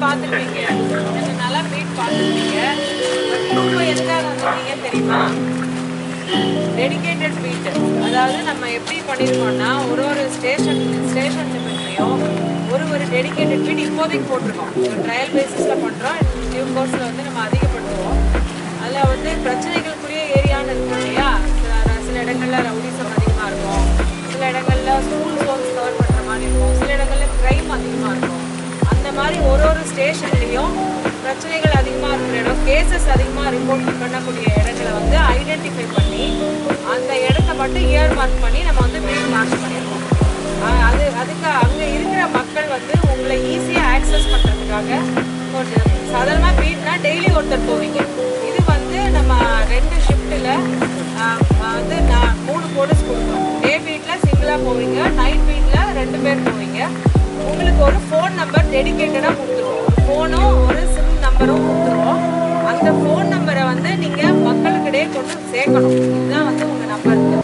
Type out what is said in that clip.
பார்த்துருப்பீங்க, கொஞ்சம் நல்லா பீட் பார்த்துருப்பீங்க. இப்போ எதுக்காக வந்துருக்கீங்க தெரியுமா? Dedicated beat. அதாவது நம்ம எப்படி பண்ணியிருக்கோம்னா ஒரு ஸ்டேஷன் லிமிட்லையும் ஒரு டெடிகேட்டட் பீட் இப்போதைக்கு போட்டிருக்கோம். ட்ரையல் பேசிஸில் பண்ணுறோம். நியூ கோர்ஸில் வந்து நம்ம அதிகப்படுத்துவோம். அதில் வந்து பிரச்சனைகளுக்குரிய ஏரியான்னு இருக்கும் இல்லையா? சில இடங்களில் ரவுடிசம் அதிகமாக இருக்கும், சில இடங்களில் ஸ்கூல் ஜோன்ஸ் கவர் பண்ணுற மாதிரி இருக்கும், சில இடங்களில் க்ரைம் அதிகமாக இருக்கும். அந்த மாதிரி ஒரு ஸ்டேஷன்லேயும் பிரச்சனைகள் அதிகமாக இருக்கிற இடம், கேசஸ் அதிகமாக ரிப்போர்ட் பண்ணக்கூடிய இடங்களை வந்து ஐடென்டிஃபை பண்ணி அந்த இடத்த மட்டும் இயர் மார்க் பண்ணி நம்ம வந்து பீட் மார்க் பண்ணிடுவோம். அதுக்கு அங்கே இருக்கிற மக்கள் வந்து உங்களை ஈஸியாக ஆக்சஸ் பண்ணுறதுக்காக கொஞ்சம் சாதாரணமாக பீட்னா டெய்லி ஒருத்தர் போவீங்க. இது வந்து நம்ம 2 ஷிஃப்ட்டில் வந்து 3 போலீஸ் கொடுப்போம். டே பீட்டில் சிங்கிளாக போவீங்க, நைட் பீட்டில் 2 பேர் போவீங்க. உங்களுக்கு ஒரு ஃபோன் நம்பர் டெடிகேட்டடாக கொடுத்துருவோம். ஒரு ஃபோனும் ஒரு சிம் நம்பரும் கொடுத்துருவோம். அந்த ஃபோன் நம்பரை வந்து நீங்கள் மக்களுக்கிடையே கொண்டு சேர்க்கணும். இதுதான் வந்து உங்கள் நம்பருக்கு.